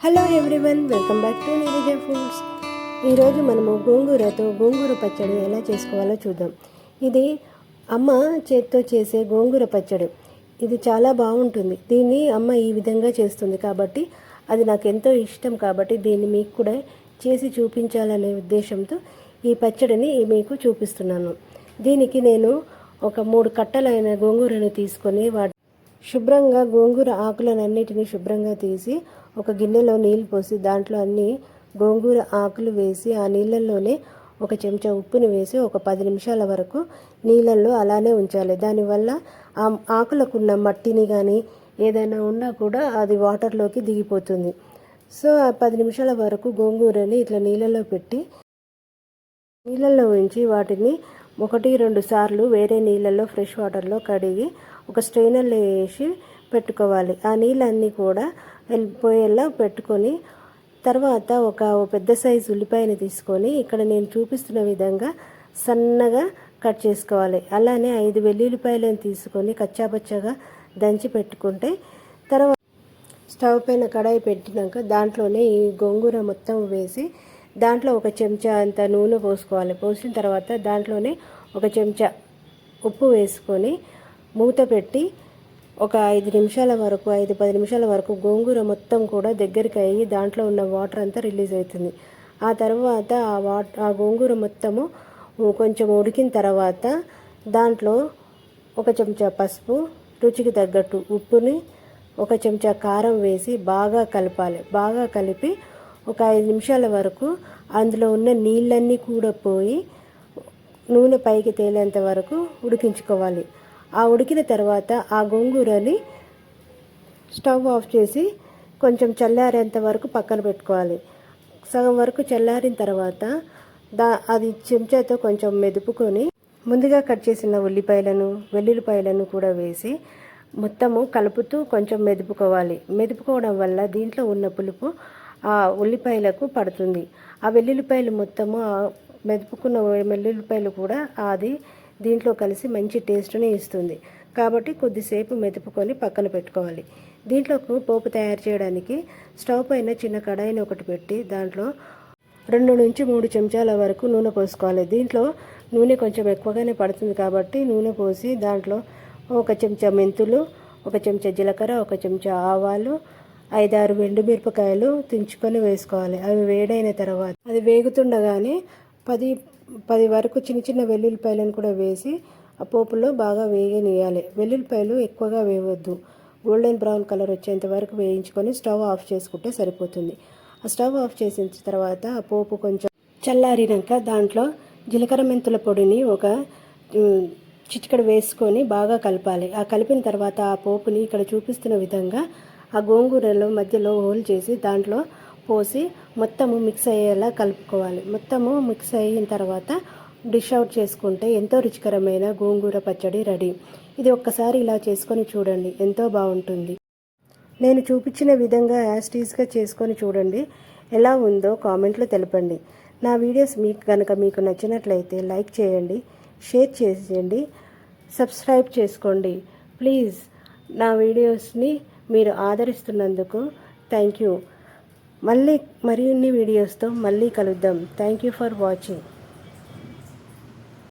Hello everyone, welcome back to Neeraja foods. ఈరోజు మనము గోంగూరతో గోంగూర పచ్చడి ఎలా చేసుకోవాలో చూద్దాం. ఇది అమ్మ చేతితో చేసే గోంగూర పచ్చడి. ఇది చాలా బాగుంటుంది. దీన్ని అమ్మ ఈ విధంగా చేస్తుంది కాబట్టి అది నాకు ఎంతో ఇష్టం. కాబట్టి దీన్ని మీకు కూడా చేసి చూపించాలనే ఉద్దేశంతో ఈ పచ్చడిని మీకు చూపిస్తున్నాను. దీనికి నేను ఒక 3 కట్టలైన గోంగూరను తీసుకొని శుభ్రంగా గోంగూర ఆకులన్నిటిని శుభ్రంగా తీసి ఒక గిన్నెలో నీళ్ళు పోసి దాంట్లో అన్ని గోంగూర ఆకులు వేసి ఆ నీళ్ళల్లోనే ఒక చెంచా ఉప్పుని వేసి ఒక 10 నిమిషాల వరకు నీళ్ళల్లో అలానే ఉంచాలి. దానివల్ల ఆ ఆకులకున్న మట్టిని కానీ ఏదైనా ఉన్నా కూడా అది వాటర్లోకి దిగిపోతుంది. సో ఆ 10 నిమిషాల వరకు గోంగూరని ఇట్లా నీళ్ళల్లో పెట్టి నీళ్ళల్లో ఉంచి వాటిని 1-2 సార్లు వేరే నీళ్ళల్లో ఫ్రెష్ వాటర్లో కడిగి ఒక స్ట్రైనర్లో వేసి పెట్టుకోవాలి. ఆ నీళ్ళన్నీ కూడా వెళ్ళిపోయేలా పెట్టుకొని తర్వాత ఒక పెద్ద సైజు ఉల్లిపాయని తీసుకొని ఇక్కడ నేను చూపిస్తున్న విధంగా సన్నగా కట్ చేసుకోవాలి. అలానే 5 వెల్లుల్లిపాయలను తీసుకొని కచ్చాపచ్చగా దంచి పెట్టుకుంటే తర్వాత స్టవ్ పైన కడాయి పెట్టినాక దాంట్లోనే ఈ గోంగూర మొత్తం వేసి దాంట్లో ఒక చెంచా అంత నూనె పోసుకోవాలి. పోసిన తర్వాత దాంట్లోనే ఒక చెంచా ఉప్పు వేసుకొని మూత పెట్టి ఒక 5-10 నిమిషాల వరకు గోంగూర మొత్తం కూడా దగ్గరికి అయ్యి దాంట్లో ఉన్న వాటర్ అంతా రిలీజ్ అవుతుంది. ఆ తర్వాత ఆ గోంగూర మొత్తము కొంచెం ఉడికిన తర్వాత దాంట్లో ఒక చెంచా పసుపు, రుచికి తగ్గట్టు ఉప్పుని, ఒక చెంచా కారం వేసి బాగా కలపాలి. బాగా కలిపి ఒక 5 నిమిషాల వరకు అందులో ఉన్న నీళ్ళన్నీ కూడా పోయి నూనె పైకి తేలేంత వరకు ఉడికించుకోవాలి. ఆ ఉడికిన తర్వాత ఆ గోంగూరని స్టవ్ ఆఫ్ చేసి కొంచెం చల్లారేంత వరకు పక్కన పెట్టుకోవాలి. సగం వరకు చల్లారిన తర్వాత అది చెంచాతో కొంచెం మెదుపుకొని ముందుగా కట్ చేసిన ఉల్లిపాయలను వెల్లుల్లిపాయలను కూడా వేసి మొత్తము కలుపుతూ కొంచెం మెదుపుకోవడం వల్ల దీంట్లో ఉన్న పులుపు ఆ ఉల్లిపాయలకు పడుతుంది. ఆ వెల్లుల్లిపాయలు మొత్తము మెదుపుకున్న వెల్లుల్లిపాయలు కూడా అది దీంట్లో కలిసి మంచి టేస్ట్ని ఇస్తుంది. కాబట్టి కొద్దిసేపు మెదుపుకొని పక్కన పెట్టుకోవాలి. దీంట్లోకి పోపు తయారు చేయడానికి స్టవ్ పైన చిన్న కడాయిని ఒకటి పెట్టి దాంట్లో 2-3 చెంచాల వరకు నూనె పోసుకోవాలి. దీంట్లో నూనె కొంచెం ఎక్కువగానే పడుతుంది కాబట్టి నూనె పోసి దాంట్లో ఒక చెంచా మెంతులు, ఒక చెంచా జీలకర్ర, ఒక చెంచా ఆవాలు, 5-6 ఎండుమిరపకాయలు తుంచుకొని వేసుకోవాలి. అవి వేడైన తర్వాత అది వేగుతుండగానే 10 వరకు చిన్న వెల్లుల్లిపాయలను కూడా వేసి ఆ పోపులో బాగా వేగనియాలి. వెల్లుల్లిపాయలు ఎక్కువగా వేయవద్దు. గోల్డెన్ బ్రౌన్ కలర్ వచ్చేంత వరకు వేయించుకొని స్టవ్ ఆఫ్ చేసుకుంటే సరిపోతుంది. ఆ స్టవ్ ఆఫ్ చేసిన తర్వాత ఆ పోపు కొంచెం చల్లారినాక దాంట్లో జీలకర్ర మెంతుల పొడిని ఒక చిటికెడు వేసుకొని బాగా కలపాలి. ఆ కలిపిన తర్వాత ఆ పోపుని ఇక్కడ చూపిస్తున్న విధంగా ఆ గోంగూరలో మధ్యలో హోల్ చేసి దాంట్లో పోసి మొత్తము మిక్స్ అయ్యేలా కలుపుకోవాలి. మొత్తము మిక్స్ అయిన తర్వాత డిష్ అవుట్ చేసుకుంటే ఎంతో రుచికరమైన గోంగూర పచ్చడి రెడీ. ఇది ఒక్కసారి ఇలా చేసుకొని చూడండి, ఎంతో బాగుంటుంది. నేను చూపించిన విధంగా యాస్టీస్గా చేసుకొని చూడండి. ఎలా ఉందో కామెంట్లో తెలపండి. నా వీడియోస్ మీకు నచ్చినట్లయితే లైక్ చేయండి, షేర్ చేయండి, సబ్స్క్రైబ్ చేసుకోండి. ప్లీజ్ నా వీడియోస్ని మీరు ఆదరిస్తున్నందుకు థ్యాంక్ యూ. మరిన్ని వీడియోస్తో మళ్ళీ కలుద్దాం. Thank you for watching.